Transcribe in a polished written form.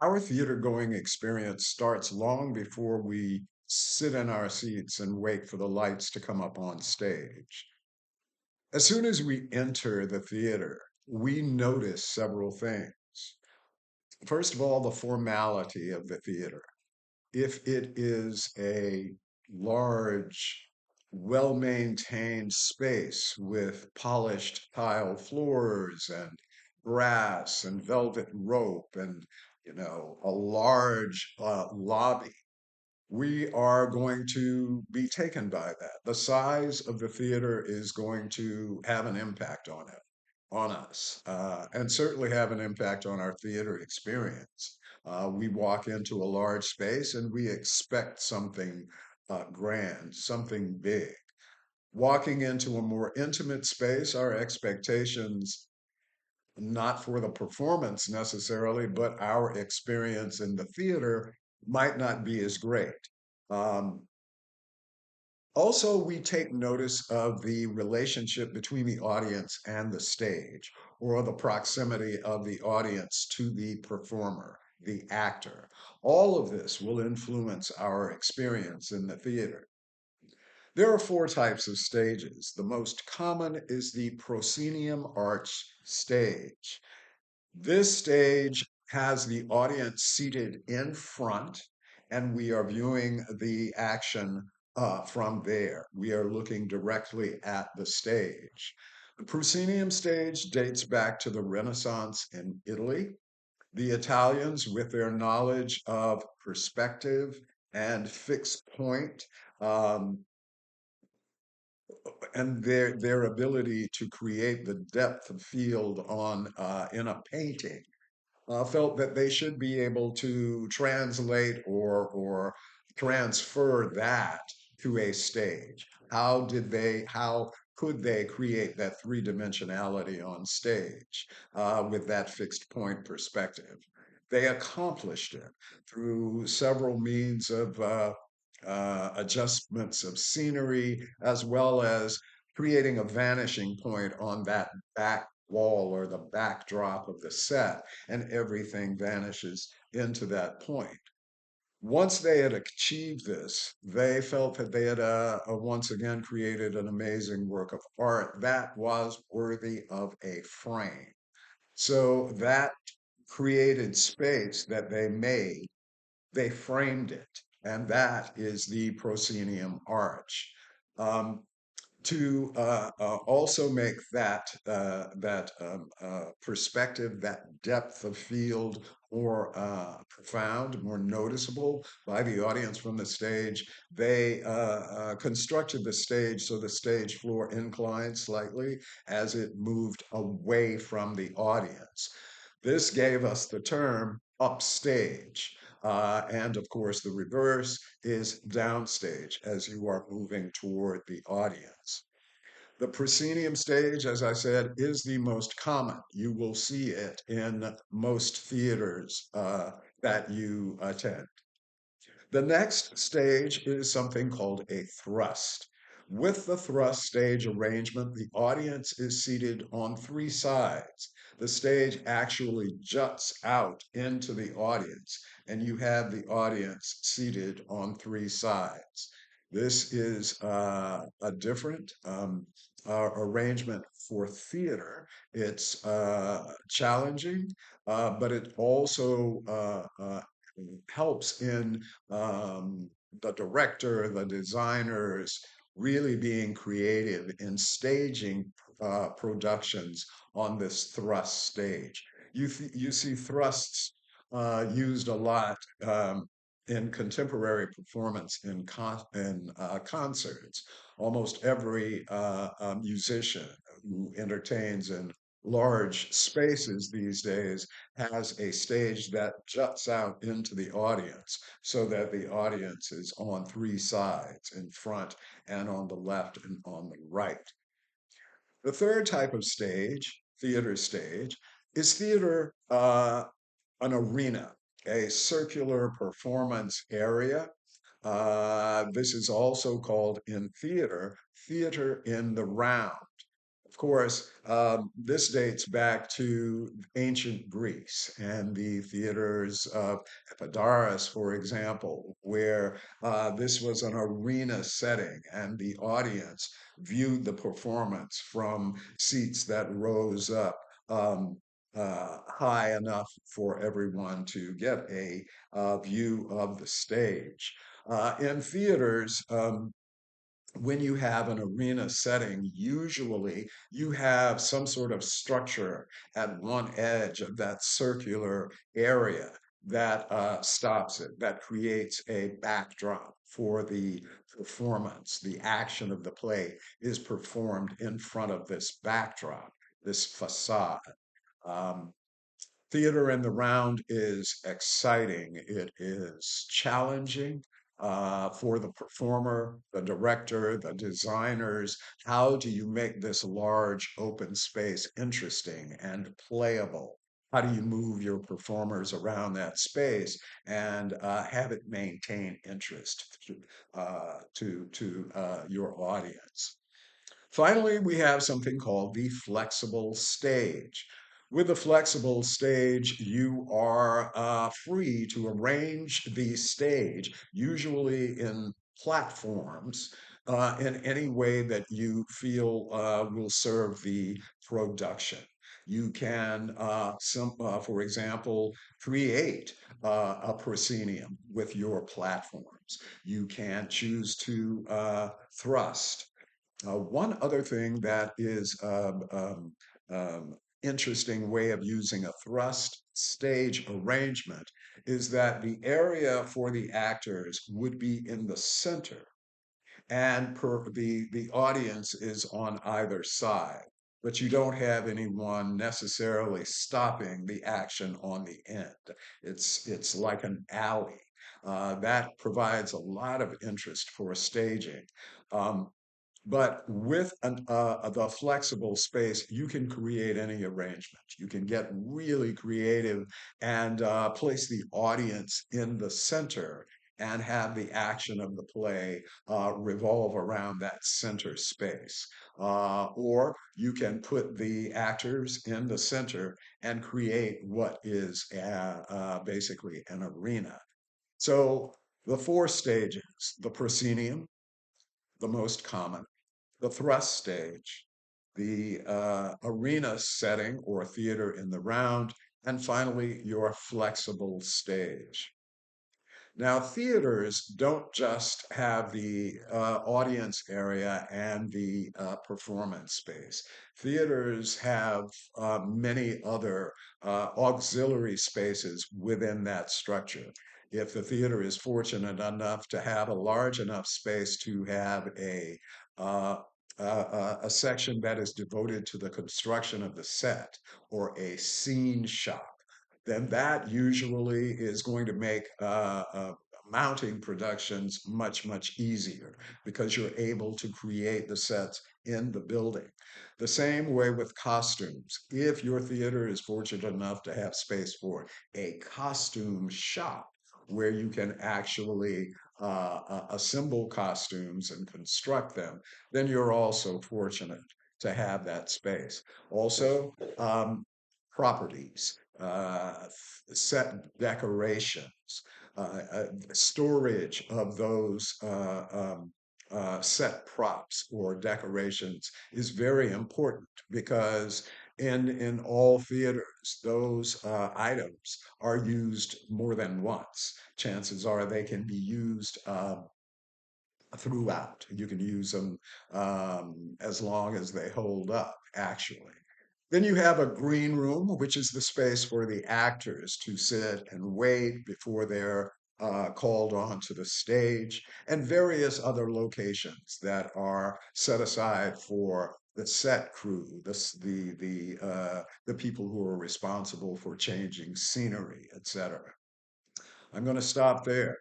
Our theater going experience starts long before we sit in our seats and wait for the lights to come up on stage. As soon as we enter the theater, we notice several things. First of all, the formality of the theater. If it is a large, well maintained space with polished tile floors and brass and velvet rope and a large lobby, we are going to be taken by that. The size of the theater is going to have an impact on us, and certainly have an impact on our theater experience. We walk into a large space and we expect something grand, something big. Walking into a more intimate space, our expectations, not for the performance necessarily, but our experience in the theater might not be as great. Um, Also, we take notice of the relationship between the audience and the stage, or the proximity of the audience to the performer, the actor. All of this will influence our experience in the theater. There are four types of stages. The most common is the proscenium arch stage. This stage has the audience seated in front, and we are viewing the action from there. We are looking directly at the stage. The proscenium stage dates back to the Renaissance in Italy. The Italians, with their knowledge of perspective and fixed point, um, and their ability to create the depth of field on in a painting, felt that they should be able to translate or transfer that to a stage. How could they create that three dimensionality on stage with that fixed point perspective? They accomplished it through several means of adjustments of scenery, as well as creating a vanishing point on that back wall or the backdrop of the set, and everything vanishes into that point. Once they had achieved this, they felt that they had once again created an amazing work of art that was worthy of a frame. So that created space that they made, they framed it, and that is the proscenium arch. Um, to also make that perspective, that depth of field more profound, more noticeable by the audience from the stage, they constructed the stage so the stage floor inclined slightly as it moved away from the audience. This gave us the term upstage. And of course, the reverse is downstage as you are moving toward the audience. The proscenium stage, as I said, is the most common. You will see it in most theaters that you attend. The next stage is something called a thrust. With the thrust stage arrangement, the audience is seated on three sides. The stage actually juts out into the audience, and you have the audience seated on three sides. This is a different arrangement for theater. It's challenging, but it also helps in the director, the designers really being creative in staging productions on this thrust stage. You see thrusts used a lot in contemporary performance in concerts. Almost every musician who entertains in large spaces these days has a stage that juts out into the audience so that the audience is on three sides, in front and on the left and on the right. The third type of stage, theater stage, is theater, an arena, a circular performance area. This is also called in theater, theater in the round. course, this dates back to ancient Greece and the theaters of Epidaurus, for example, where this was an arena setting and the audience viewed the performance from seats that rose up um, high enough for everyone to get a view of the stage. In theaters, when you have an arena setting, usually you have some sort of structure at one edge of that circular area that stops it, that creates a backdrop for the performance. The action of the play is performed in front of this backdrop, this facade. Um, Theater in the round is exciting. It is challenging for the performer, the director, the designers. How do you make this large open space interesting and playable? How do you move your performers around that space and have it maintain interest to your audience? Finally, we have something called the flexible stage. With the flexible stage, you are free to arrange the stage, usually in platforms, in any way that you feel will serve the production. You can, for example, create a proscenium with your platforms. You can choose to thrust. One other thing that is interesting way of using a thrust stage arrangement is that the area for the actors would be in the center and the audience is on either side, but you don't have anyone necessarily stopping the action on the end. It's like an alley. That provides a lot of interest for staging. Um, but with the flexible space, you can create any arrangement. You can get really creative and place the audience in the center and have the action of the play revolve around that center space. Or you can put the actors in the center and create what is basically an arena. So the four stages, the proscenium, the most common, the thrust stage, the arena setting or theater in the round, and finally, your flexible stage. Now, theaters don't just have the audience area and the performance space. Theaters have many other auxiliary spaces within that structure. If the theater is fortunate enough to have a large enough space to have uh, a section that is devoted to the construction of the set or a scene shop, then that usually is going to make mounting productions much, much easier because you're able to create the sets in the building. The same way with costumes. If your theater is fortunate enough to have space for a costume shop where you can actually assemble costumes and construct them, then you're also fortunate to have that space. Also, properties, set decorations, storage of those set props or decorations is very important because in all theaters, those items are used more than once. Chances are they can be used throughout. You can use them as long as they hold up, actually. Then you have a green room, which is the space for the actors to sit and wait before they're called onto the stage, and various other locations that are set aside for the set crew, the people who are responsible for changing scenery, etc. I'm going to stop there.